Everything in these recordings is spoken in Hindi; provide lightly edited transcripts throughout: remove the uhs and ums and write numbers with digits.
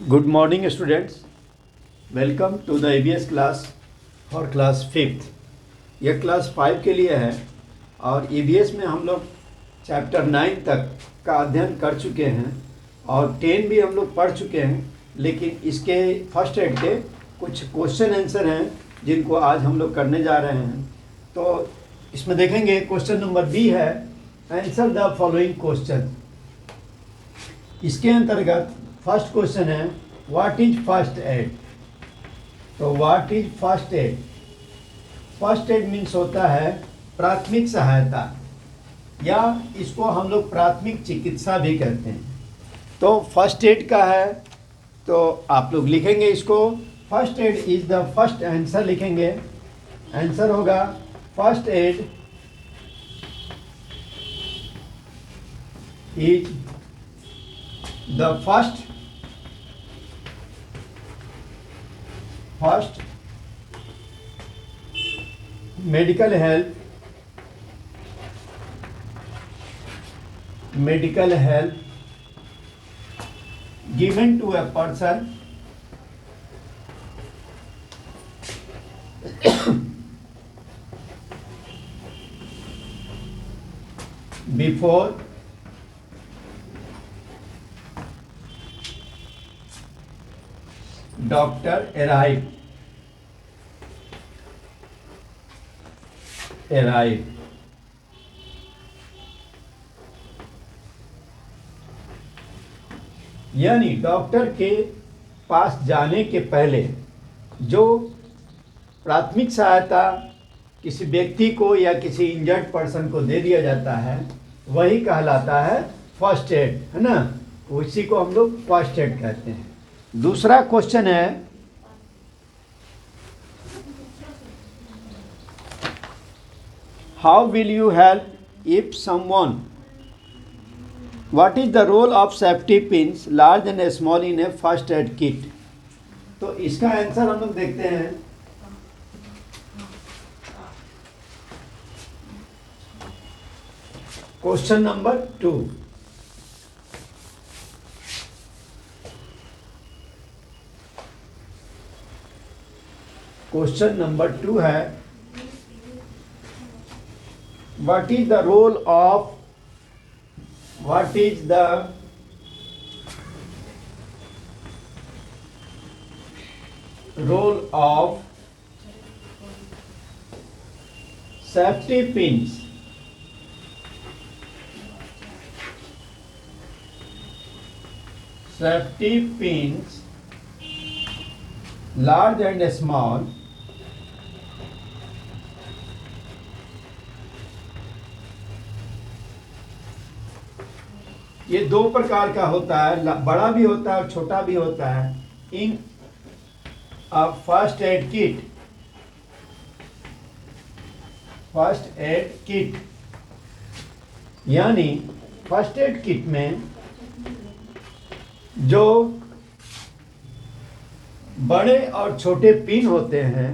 Good morning students. Welcome to the EVS class for class 5th. यह क्लास 5 के लिए है और EVS में हम लोग चैप्टर 9 तक का अध्ययन कर चुके हैं और 10 भी हम लोग पढ़ चुके हैं, लेकिन इसके फर्स्ट एड के कुछ क्वेश्चन आंसर हैं जिनको आज हम लोग करने जा रहे हैं। तो इसमें देखेंगे क्वेश्चन नंबर बी है आंसर द फॉलोइंग क्वेश्चन। इसके अंतर्गत फर्स्ट क्वेश्चन है व्हाट इज फर्स्ट एड। तो what is first aid? First aid means होता है प्राथमिक सहायता, या इसको हम लोग प्राथमिक चिकित्सा भी कहते हैं। तो फर्स्ट एड का है, तो आप लोग लिखेंगे इसको first aid is the first answer लिखेंगे। आंसर होगा first aid is the first medical help given to a person before doctor arrive। यानी डॉक्टर के पास जाने के पहले जो प्राथमिक सहायता किसी व्यक्ति को या किसी इंजर्ड पर्सन को दे दिया जाता है वही कहलाता है फर्स्ट एड, है ना। उसी को हम लोग फर्स्ट एड कहते हैं। दूसरा क्वेश्चन है how will you help if someone. What is the role of safety pins large and small in a first aid kit. तो इसका आंसर हम लोग देखते हैं। Question number 2। क्वेश्चन नंबर 2 है what is the role of safety pins large and small ये दो प्रकार का होता है, बड़ा भी होता है और छोटा भी होता है। इन अ फर्स्ट एड किट यानी फर्स्ट एड किट में जो बड़े और छोटे पिन होते हैं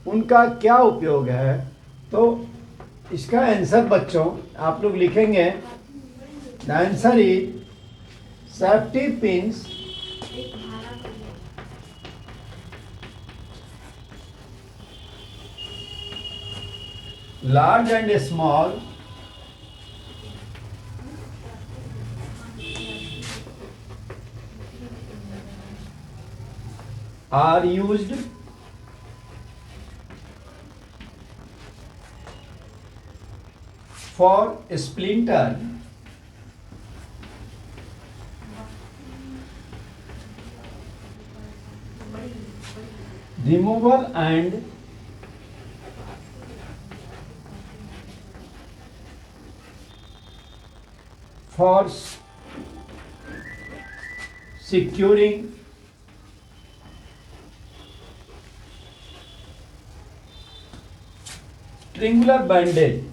उनका क्या उपयोग है। तो इसका आंसर बच्चों आप लोग लिखेंगे। The answer is safety pins large and small are used for splinter removal and for securing triangular bandage।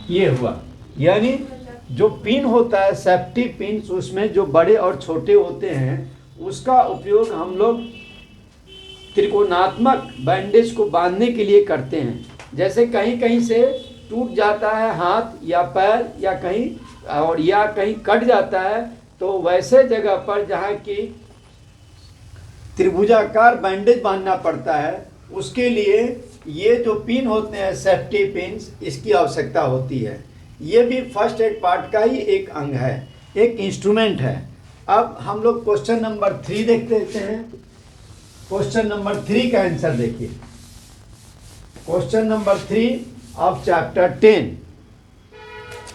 ये हुआ, यानी जो पिन होता है सेफ्टी पिन, उसमें जो बड़े और छोटे होते हैं उसका उपयोग हम लोग त्रिकोणात्मक बैंडेज को बांधने के लिए करते हैं। जैसे कहीं कहीं से टूट जाता है हाथ या पैर या कहीं और या कहीं कट जाता है, तो वैसे जगह पर जहाँ की त्रिभुजाकार बैंडेज बांधना पड़ता है, उसके लिए ये जो पिन होते हैं सेफ्टी पिन्स, इसकी आवश्यकता होती है। ये भी फर्स्ट एड पार्ट का ही एक अंग है, एक इंस्ट्रूमेंट है। अब हम लोग क्वेश्चन नंबर 3 देख लेते हैं। क्वेश्चन नंबर 3 का आंसर देखिए। Question number 3 of chapter 10।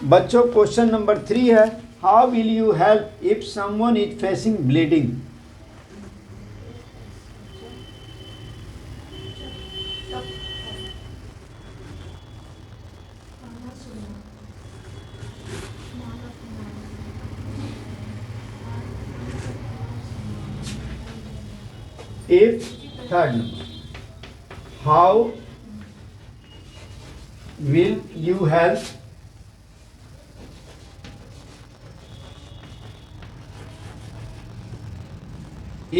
बच्चों क्वेश्चन नंबर 3 है, how will you help if someone is facing bleeding. If third number, how will you help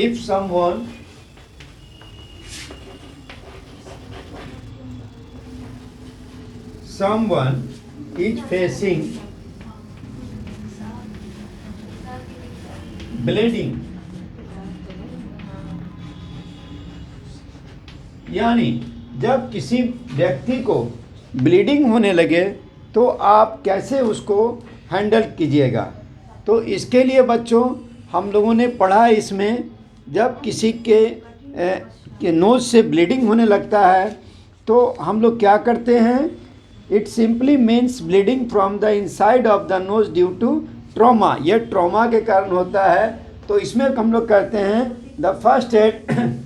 if someone is facing bleeding। यानी जब किसी व्यक्ति को ब्लीडिंग होने लगे तो आप कैसे उसको हैंडल कीजिएगा। तो इसके लिए बच्चों हम लोगों ने पढ़ा इसमें, जब किसी के नोज़ से ब्लीडिंग होने लगता है तो हम लोग क्या करते हैं, it simply means bleeding from the inside of the nose due to trauma. यह ट्रॉमा के कारण होता है। तो इसमें हम लोग कहते हैं द फर्स्ट एड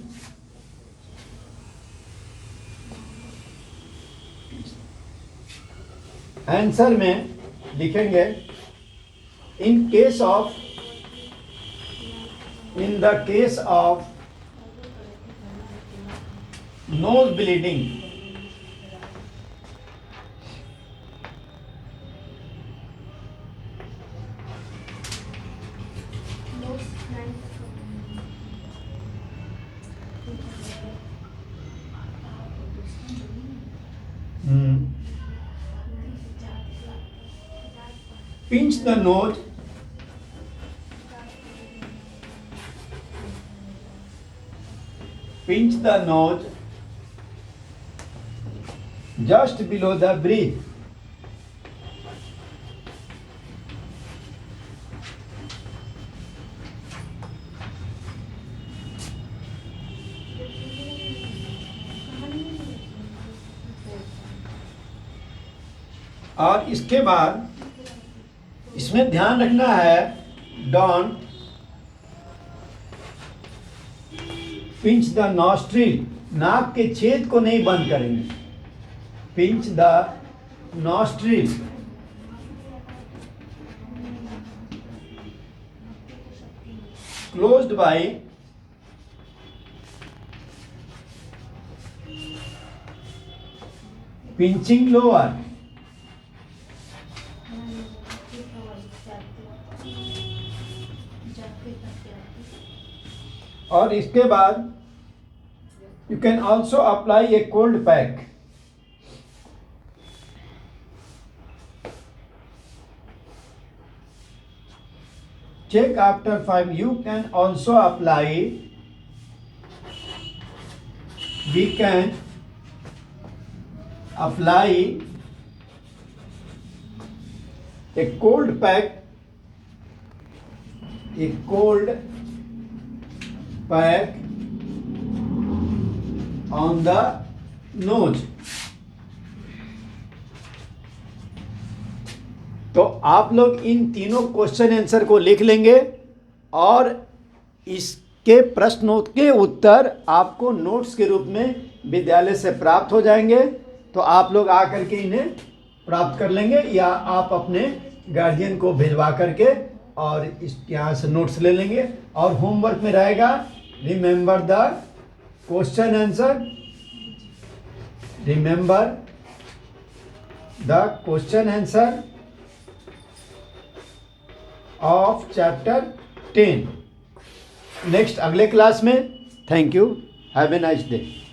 आंसर में लिखेंगे in the case of nose bleeding, pinch the nose, just below the bridge, और इसके बाद इसमें ध्यान रखना है, डोंट पिंच द नॉस्ट्रिल, नाक के छेद को नहीं बंद करेंगे। Pinch the nostril, closed by pinching lower. और इसके बाद you can also apply a cold pack. Check after 5 you can also apply, we can apply a cold pack, a cold pack on the nose। तो आप लोग इन तीनों क्वेश्चन आंसर को लिख लेंगे और इसके प्रश्नों के उत्तर आपको नोट्स के रूप में विद्यालय से प्राप्त हो जाएंगे। तो आप लोग आकर के इन्हें प्राप्त कर लेंगे या आप अपने गार्जियन को भिजवा करके और इस यहाँ से नोट्स ले लेंगे। और होमवर्क में रहेगा remember the question answer, remember the question answer of chapter 10। Next अगले क्लास में। Thank you, have a nice day.